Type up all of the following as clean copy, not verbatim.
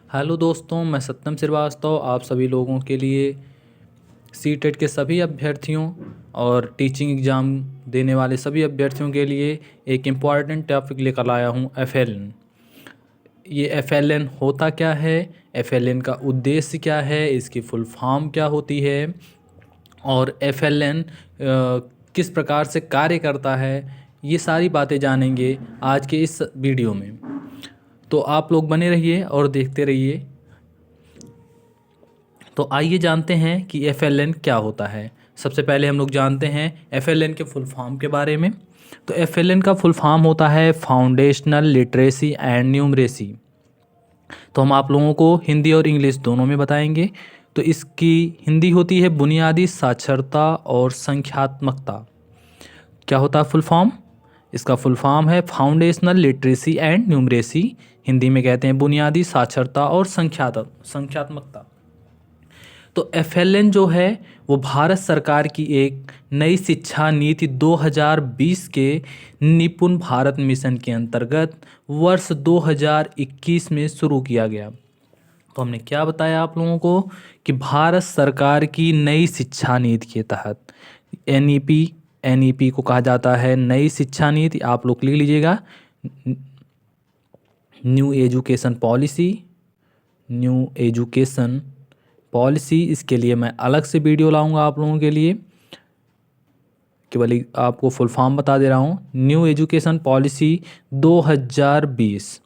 Hello दोस्तों, मैं सत्यम श्रीवास्तव आप सभी लोगों के लिए सीटेट के सभी अभ्यर्थियों और टीचिंग एग्ज़ाम देने वाले सभी अभ्यर्थियों के लिए एक इम्पॉर्टेंट टॉपिक लेकर आया हूँ एफएलएन। ये एफएलएन होता क्या है, एफएलएन का उद्देश्य क्या है, इसकी फुल फॉर्म क्या होती है और एफएलएन किस प्रकार से कार्य करता है, ये सारी बातें जानेंगे आज के इस वीडियो में। तो आप लोग बने रहिए और देखते रहिए। तो आइए जानते हैं कि एफएलएन क्या होता है। सबसे पहले हम लोग जानते हैं एफएलएन के फुल फॉर्म के बारे में। तो एफएलएन का फुल फॉर्म होता है फाउंडेशनल लिटरेसी एंड न्यूमरेसी। तो हम आप लोगों को हिंदी और इंग्लिश दोनों में बताएंगे। तो इसकी हिंदी होती है बुनियादी साक्षरता और संख्यात्मकता। क्या होता है फुल फॉर्म? इसका फुल फॉर्म है foundational literacy and numeracy. Hindi में कहते हैं बुनियादी साक्षरता और संख्यात्मकता। तो एफएलएन जो है वो भारत सरकार की एक नई शिक्षा नीति 2020 के निपुण भारत मिशन के अंतर्गत वर्ष 2021 में शुरू किया गया। तो हमने क्या बताया आप लोगों को कि भारत सरकार की नई शिक्षा नीति के तहत एनईपी को कहा जाता है नई शिक्षा नीति। आप लोग लिख लीजिएगा न्यू एजुकेशन पॉलिसी। इसके लिए मैं अलग से वीडियो लाऊंगा आप लोगों के लिए। केवल आपको फुल फॉर्म बता दे रहा हूँ, न्यू एजुकेशन पॉलिसी 2020।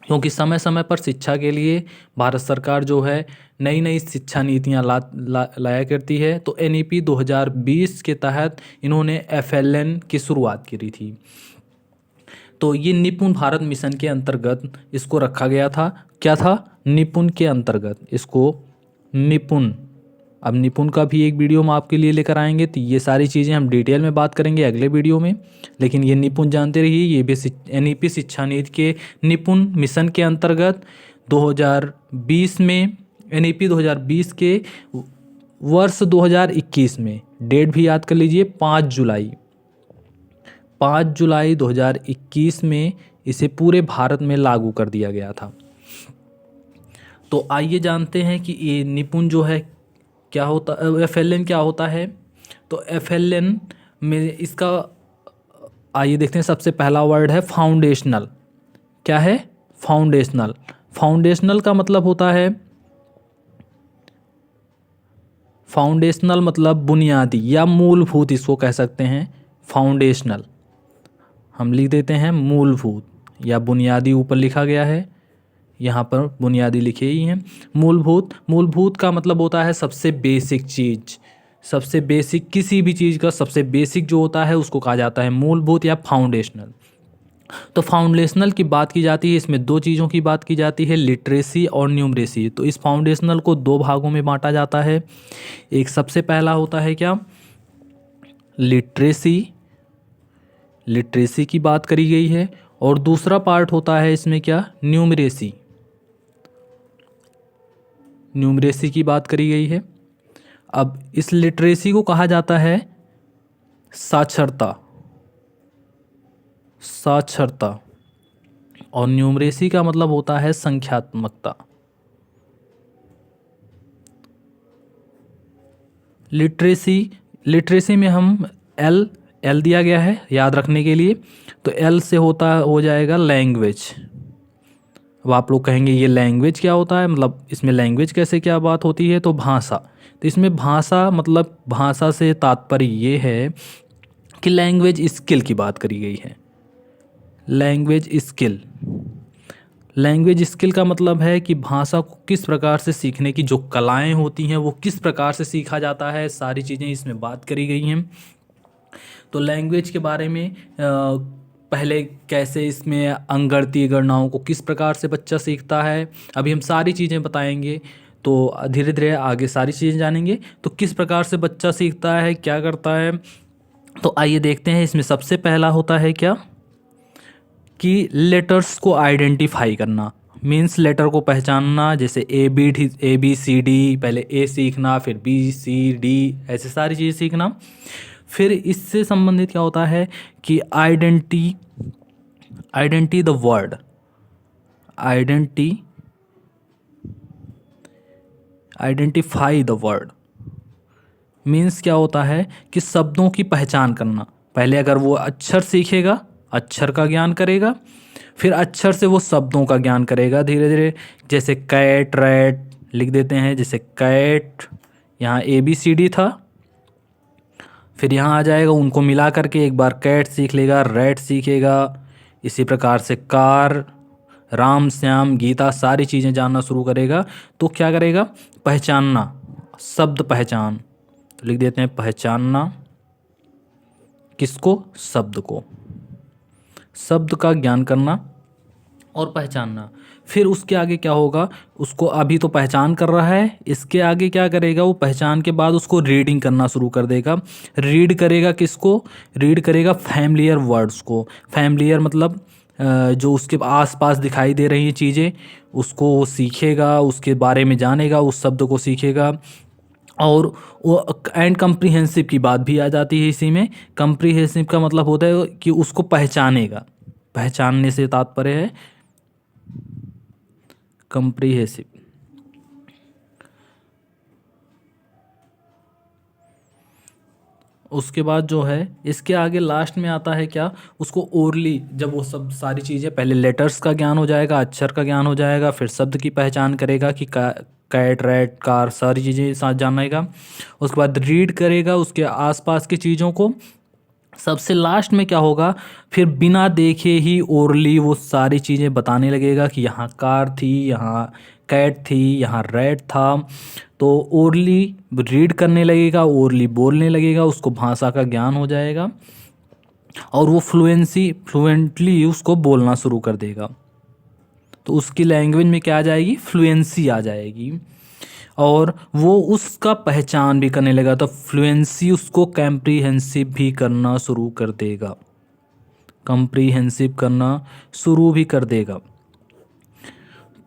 क्योंकि समय समय पर शिक्षा के लिए भारत सरकार जो है नई नई शिक्षा नीतियाँ लाया करती है। तो एनईपी 2020 के तहत इन्होंने एफएलएन की शुरुआत करी थी। तो ये निपुण भारत मिशन के अंतर्गत इसको रखा गया था। क्या था? निपुण के अंतर्गत इसको निपुण। अब निपुण का भी एक वीडियो हम आपके लिए लेकर आएंगे। तो ये सारी चीज़ें हम डिटेल में बात करेंगे अगले वीडियो में। लेकिन ये निपुण जानते रहिए, ये भी एनईपी शिक्षा नीति के निपुण मिशन के अंतर्गत 2020 में एनईपी 2020 के वर्ष 2021 में, डेट भी याद कर लीजिए 5 जुलाई 2021 में इसे पूरे भारत में लागू कर दिया गया था। तो आइए जानते हैं कि ये निपुण जो है क्या होता, एफएलएन क्या होता है। तो एफएलएन में इसका आइए देखते हैं। सबसे पहला वर्ड है फाउंडेशनल। क्या है? फाउंडेशनल का मतलब होता है, फाउंडेशनल मतलब बुनियादी या मूलभूत, इसको कह सकते हैं फाउंडेशनल। हम लिख देते हैं मूलभूत या बुनियादी, ऊपर लिखा गया है, यहाँ पर बुनियादी लिखे ही हैं। मूलभूत का मतलब होता है सबसे बेसिक चीज़। सबसे बेसिक किसी भी चीज़ का सबसे बेसिक जो होता है उसको कहा जाता है मूलभूत या फाउंडेशनल। तो फाउंडेशनल की बात की जाती है, इसमें दो चीज़ों की बात की जाती है, लिटरेसी और न्यूमरेसी। तो इस फाउंडेशनल को दो भागों में बांटा जाता है। एक सबसे पहला होता है क्या? लिटरेसी की बात करी गई है। और दूसरा पार्ट होता है इसमें क्या? न्यूमरेसी की बात करी गई है। अब इस लिटरेसी को कहा जाता है साक्षरता और न्यूमरेसी का मतलब होता है संख्यात्मकता। लिटरेसी में हम एल दिया गया है याद रखने के लिए। तो एल से हो जाएगा लैंग्वेज। अब आप लोग कहेंगे ये लैंग्वेज क्या होता है, मतलब इसमें लैंग्वेज कैसे क्या बात होती है? तो भाषा। तो इसमें भाषा मतलब भाषा से तात्पर्य ये है कि लैंग्वेज स्किल की बात करी गई है। लैंग्वेज स्किल का मतलब है कि भाषा को किस प्रकार से सीखने की जो कलाएं होती हैं वो किस प्रकार से सीखा जाता है, सारी चीज़ें इसमें बात करी गई हैं। तो लैंग्वेज के बारे में पहले कैसे इसमें अंगड़ती गणनाओं को किस प्रकार से बच्चा सीखता है, अभी हम सारी चीज़ें बताएंगे। तो धीरे धीरे आगे सारी चीज़ें जानेंगे। तो किस प्रकार से बच्चा सीखता है, क्या करता है, तो आइए देखते हैं। इसमें सबसे पहला होता है क्या कि लेटर्स को आइडेंटिफाई करना, मीन्स लेटर को पहचानना। जैसे ए बी सी डी, पहले ए सीखना, फिर बी सी डी, ऐसे सारी चीज़ें सीखना। फिर इससे संबंधित क्या होता है कि identity the word, identify the word means क्या होता है कि शब्दों की पहचान करना। पहले अगर वो अक्षर सीखेगा, अक्षर का ज्ञान करेगा, फिर अक्षर से वो शब्दों का ज्ञान करेगा धीरे धीरे। जैसे कैट रैट लिख देते हैं, जैसे कैट यहाँ ABCD था, फिर यहाँ आ जाएगा, उनको मिला करके एक बार कैट सीख लेगा, रैट सीखेगा। इसी प्रकार से कार, राम श्याम गीता सारी चीज़ें जानना शुरू करेगा। तो क्या करेगा, पहचानना, शब्द पहचान। तो लिख देते हैं पहचानना, किसको, शब्द को, शब्द का ज्ञान करना और पहचानना। फिर उसके आगे क्या होगा, उसको अभी तो पहचान कर रहा है, इसके आगे क्या करेगा, वो पहचान के बाद उसको रीडिंग करना शुरू कर देगा। रीड करेगा किसको, रीड करेगा फैमिलियर वर्ड्स को। फैमिलियर मतलब जो उसके आसपास दिखाई दे रही चीज़ें, उसको वो सीखेगा, उसके बारे में जानेगा, उस शब्द को सीखेगा। और वो एंड कम्प्रीहेंसिव की बात भी आ जाती है इसी में। कम्प्रीहेंसिव का मतलब होता है कि उसको पहचानेगा, पहचानने से तात्पर्य है कम्प्रीहेंसिव। उसके बाद जो है इसके आगे लास्ट में आता है क्या, उसको ओरली, जब वो सब सारी चीज़ें, पहले लेटर्स का ज्ञान हो जाएगा, अक्षर का ज्ञान हो जाएगा, फिर शब्द की पहचान करेगा कि कैट रैट कार सारी चीज़ें साथ जानेगा। उसके बाद रीड करेगा उसके आसपास की चीज़ों को। सबसे लास्ट में क्या होगा, फिर बिना देखे ही ओरली वो सारी चीज़ें बताने लगेगा कि यहाँ कार थी, यहाँ कैट थी, यहाँ रैट था। तो ओरली रीड करने लगेगा, ओरली बोलने लगेगा, उसको भाषा का ज्ञान हो जाएगा और वो फ्लुएंटली उसको बोलना शुरू कर देगा। तो उसकी लैंग्वेज में क्या आ जाएगी, फ्लुएंसी आ जाएगी और वो उसका पहचान भी करने लगा। तो फ्लुएंसी उसको कॉम्प्रीहेंसिव भी करना शुरू कर देगा, कॉम्प्रीहेंसिव करना शुरू भी कर देगा।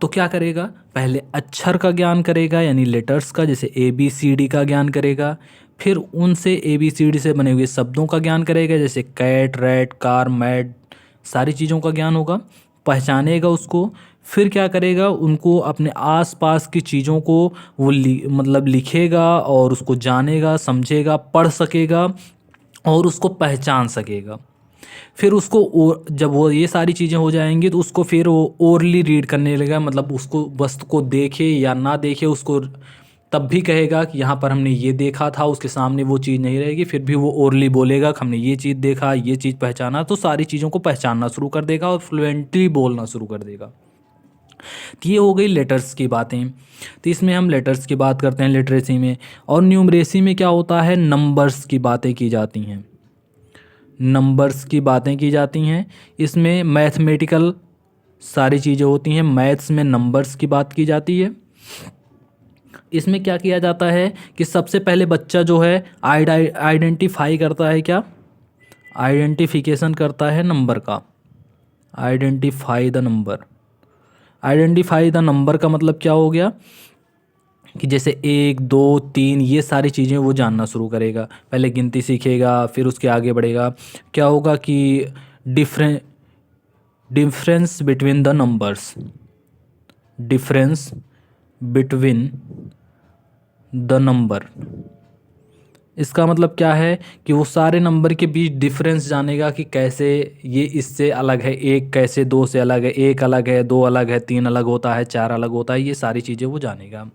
तो क्या करेगा, पहले अक्षर का ज्ञान करेगा यानी लेटर्स का, जैसे ABCD का ज्ञान करेगा। फिर उनसे ABCD से बने हुए शब्दों का ज्ञान करेगा, जैसे कैट रैट कार मैट सारी चीज़ों का ज्ञान होगा, पहचानेगा उसको। फिर क्या करेगा, उनको अपने आसपास की चीज़ों को वो मतलब लिखेगा और उसको जानेगा, समझेगा, पढ़ सकेगा और उसको पहचान सकेगा। फिर उसको जब वो ये सारी चीज़ें हो जाएंगी तो उसको फिर वो ओरली रीड करने लगेगा, मतलब उसको वस्तु को देखे या ना देखे उसको तब भी कहेगा कि यहाँ पर हमने ये देखा था, उसके सामने वो चीज़ नहीं रहेगी, फिर भी वो ओरली बोलेगा कि हमने ये चीज़ देखा, ये चीज़ पहचाना। तो सारी चीज़ों को पहचानना शुरू कर देगा और फ्लुएंटली बोलना शुरू कर देगा। तो ये हो गई लेटर्स की बातें। तो इसमें हम लेटर्स की बात करते हैं लिटरेसी में। और न्यूमरेसी में क्या होता है, नंबर्स की बातें की जाती हैं, नंबर्स की बातें की जाती हैं। इसमें मैथमेटिकल सारी चीज़ें होती हैं, मैथ्स में नंबर्स की बात की जाती है। इसमें क्या किया जाता है कि सबसे पहले बच्चा जो है आइडेंटिफाई करता है, क्या आइडेंटिफिकेशन करता है नंबर का, identify the number. Identify the number का मतलब क्या हो गया कि जैसे 1 2 3 ये सारी चीज़ें वो जानना शुरू करेगा। पहले गिनती सीखेगा, फिर उसके आगे बढ़ेगा। क्या होगा कि difference between the numbers, difference between the number, इसका मतलब क्या है कि वो सारे नंबर के बीच डिफरेंस जानेगा कि कैसे ये इससे अलग है, एक कैसे 2 से अलग है, 1 अलग है, 2 अलग है, 3 अलग होता है, 4 अलग होता है, ये सारी चीज़ें वो जानेगा।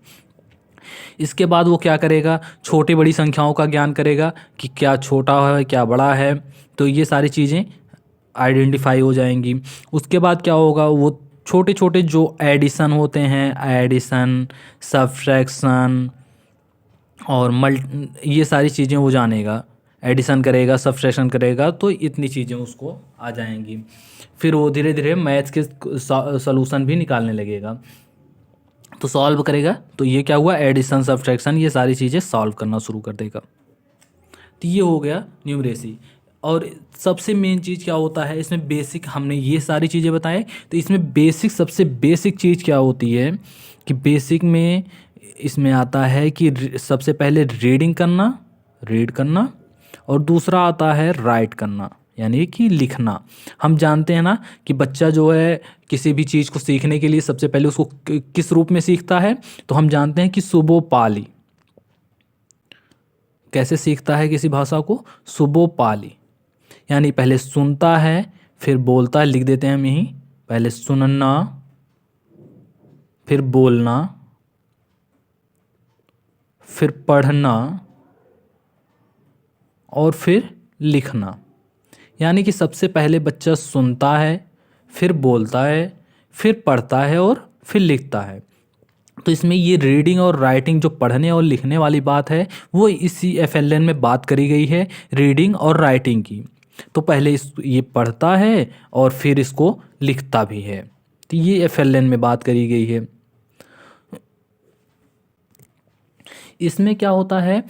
इसके बाद वो क्या करेगा, छोटी बड़ी संख्याओं का ज्ञान करेगा कि क्या छोटा है क्या बड़ा है। तो ये सारी चीज़ें आइडेंटिफाई हो जाएंगी। उसके बाद क्या होगा, वो छोटे छोटे जो एडिशन होते हैं, एडिशन, सब्ट्रैक्शन और ये सारी चीज़ें वो जानेगा, एडिशन करेगा, सब्ट्रैक्शन करेगा, तो इतनी चीज़ें उसको आ जाएंगी। फिर वो धीरे धीरे मैथ्स के सॉल्यूशन भी निकालने लगेगा, तो सॉल्व करेगा। तो ये क्या हुआ, एडिशन सब्ट्रैक्शन ये सारी चीज़ें सॉल्व करना शुरू कर देगा। तो ये हो गया न्यूमरेसी। और सबसे मेन चीज़ क्या होता है इसमें, बेसिक, हमने ये सारी चीज़ें बताएं। तो इसमें बेसिक, सबसे बेसिक चीज़ क्या होती है कि बेसिक में इसमें आता है कि सबसे पहले रीडिंग करना, रीड करना, और दूसरा आता है राइट करना यानी कि लिखना। हम जानते हैं ना कि बच्चा जो है किसी भी चीज़ को सीखने के लिए सबसे पहले उसको किस रूप में सीखता है, तो हम जानते हैं कि सुबोपाली। कैसे सीखता है किसी भाषा को? सुबोपाली, यानी पहले सुनता है फिर बोलता है। लिख देते हैं हम यहीं, पहले सुनना, फिर बोलना, फिर पढ़ना और फिर लिखना। यानी कि सबसे पहले बच्चा सुनता है, फिर बोलता है, फिर पढ़ता है और फिर लिखता है। तो इसमें ये रीडिंग और राइटिंग, जो पढ़ने और लिखने वाली बात है, वो इसी FLN में बात करी गई है, रीडिंग और राइटिंग की। तो पहले ये पढ़ता है और फिर इसको लिखता भी है। तो ये FLN में बात करी गई है। इसमें क्या होता है,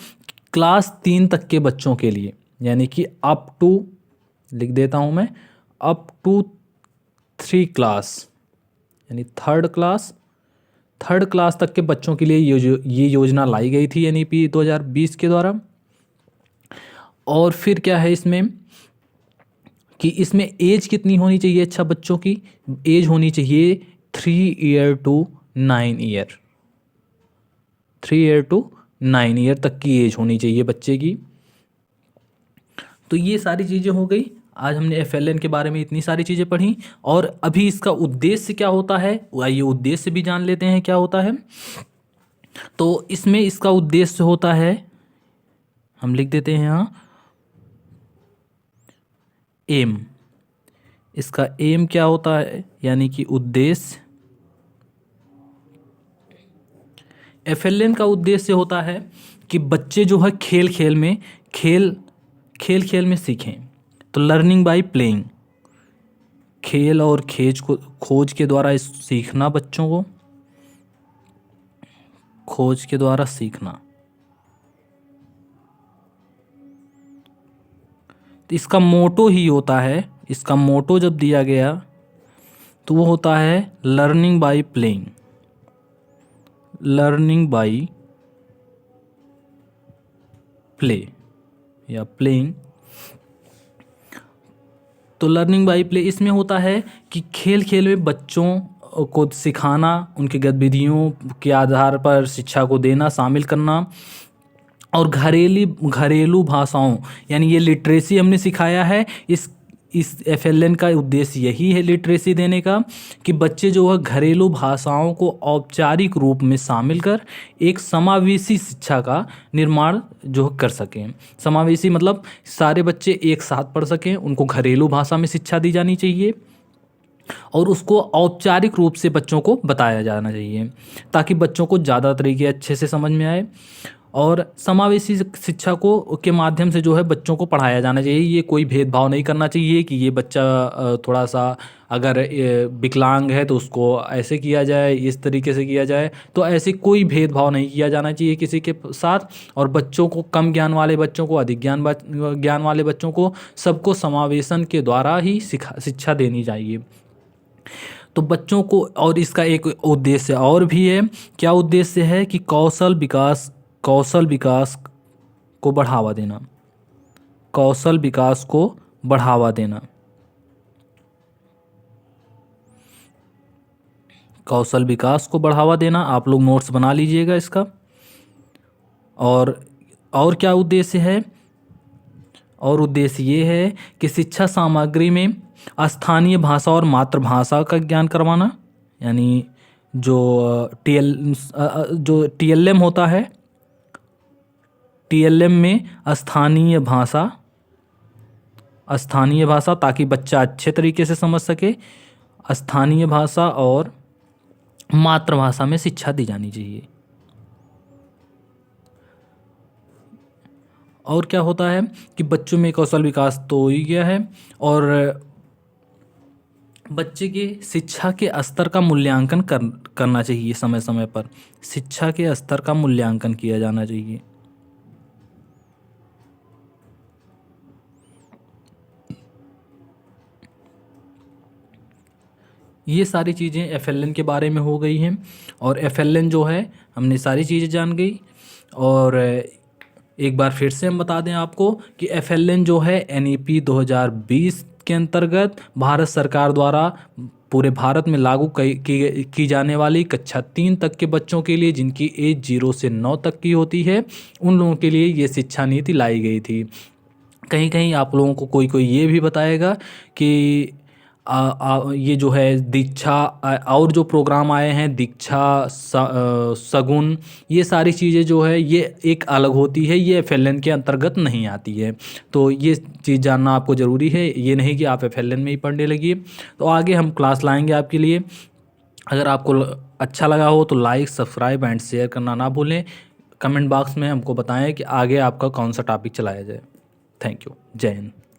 क्लास 3 तक के बच्चों के लिए, यानी कि अप टू, लिख देता हूँ मैं, अप टू 3 क्लास, यानी थर्ड क्लास तक के बच्चों के लिए ये योजना लाई गई थी NEP 2020 के द्वारा। और फिर क्या है इसमें कि इसमें एज कितनी होनी चाहिए? अच्छा, बच्चों की एज होनी चाहिए 3 year to 9 year. 3 year to 9 year तक की एज होनी चाहिए बच्चे की। तो ये सारी चीज़ें हो गई। आज हमने FLN के बारे में इतनी सारी चीज़ें पढ़ी। और अभी इसका उद्देश्य क्या होता है, आइए उद्देश्य भी जान लेते हैं क्या होता है। तो इसमें इसका उद्देश्य होता है, हम लिख देते हैं यहाँ, एम। इसका एम क्या होता है, यानी कि उद्देश्य। FLN का उद्देश्य होता है कि बच्चे जो है खेल खेल में सीखें। तो लर्निंग बाय प्लेइंग, खेल और खोज के द्वारा सीखना, बच्चों को खोज के द्वारा सीखना। तो इसका मोटो ही होता है, इसका मोटो जब दिया गया तो वो होता है learning by playing. Learning by play या प्लेइंग। तो लर्निंग बाय प्ले इसमें होता है कि खेल खेल में बच्चों को सिखाना, उनकी गतिविधियों के आधार पर शिक्षा को देना, शामिल करना। और घरेलू भाषाओं, यानी ये लिटरेसी हमने सिखाया है। इस FLN का उद्देश्य यही है, लिटरेसी देने का, कि बच्चे जो है घरेलू भाषाओं को औपचारिक रूप में शामिल कर एक समावेशी शिक्षा का निर्माण जो कर सकें। समावेशी मतलब सारे बच्चे एक साथ पढ़ सकें, उनको घरेलू भाषा में शिक्षा दी जानी चाहिए और उसको औपचारिक रूप से बच्चों को बताया जाना चाहिए, ताकि बच्चों को ज़्यादा तरीके अच्छे से समझ में आए। और समावेशी शिक्षा को के माध्यम से जो है बच्चों को पढ़ाया जाना चाहिए। ये कोई भेदभाव नहीं करना चाहिए कि ये बच्चा थोड़ा सा अगर विकलांग है तो उसको ऐसे किया जाए, इस तरीके से किया जाए। तो ऐसे कोई भेदभाव नहीं किया जाना चाहिए किसी के साथ। और बच्चों को, कम ज्ञान वाले बच्चों को, अधिक ज्ञान वाले बच्चों को, सबको समावेशन के द्वारा ही शिक्षा देनी चाहिए। तो बच्चों को, और इसका एक उद्देश्य और भी है। क्या उद्देश्य है कि कौशल विकास को बढ़ावा देना। कौशल विकास को बढ़ावा देना। कौशल विकास को बढ़ावा देना। आप लोग नोट्स बना लीजिएगा इसका। और क्या उद्देश्य है? और उद्देश्य ये है कि शिक्षा सामग्री में स्थानीय भाषा और मातृभाषा का ज्ञान करवाना, यानी जो TLM होता है, TLM में स्थानीय भाषा, ताकि बच्चा अच्छे तरीके से समझ सके। स्थानीय भाषा और मातृभाषा में शिक्षा दी जानी चाहिए। और क्या होता है कि बच्चों में कौशल विकास तो हो ही गया है, और बच्चे के शिक्षा के स्तर का मूल्यांकन करना चाहिए। समय समय पर शिक्षा के स्तर का मूल्यांकन किया जाना चाहिए। ये सारी चीज़ें FLN के बारे में हो गई हैं। और FLN जो है, हमने सारी चीज़ें जान गई। और एक बार फिर से हम बता दें आपको कि FLN जो है NEP 2020 के अंतर्गत भारत सरकार द्वारा पूरे भारत में लागू की जाने वाली कक्षा 3 तक के बच्चों के लिए, जिनकी एज 0 से 9 तक की होती है, उन लोगों के लिए ये शिक्षा नीति लाई गई थी। कहीं कहीं आप लोगों को कोई कोई ये भी बताएगा कि ये जो है दीक्षा और जो प्रोग्राम आए हैं दीक्षा सगुन, ये सारी चीज़ें जो है ये एक अलग होती है, ये FLN के अंतर्गत नहीं आती है। तो ये चीज़ जानना आपको ज़रूरी है, ये नहीं कि आप FLN में ही पढ़ने लगिए। तो आगे हम क्लास लाएंगे आपके लिए। अगर आपको अच्छा लगा हो तो लाइक, सब्सक्राइब एंड शेयर करना ना भूलें। कमेंट बॉक्स में हमको बताएं कि आगे आपका कौन सा टॉपिक चलाया जाए। Thank you. जय हिंद।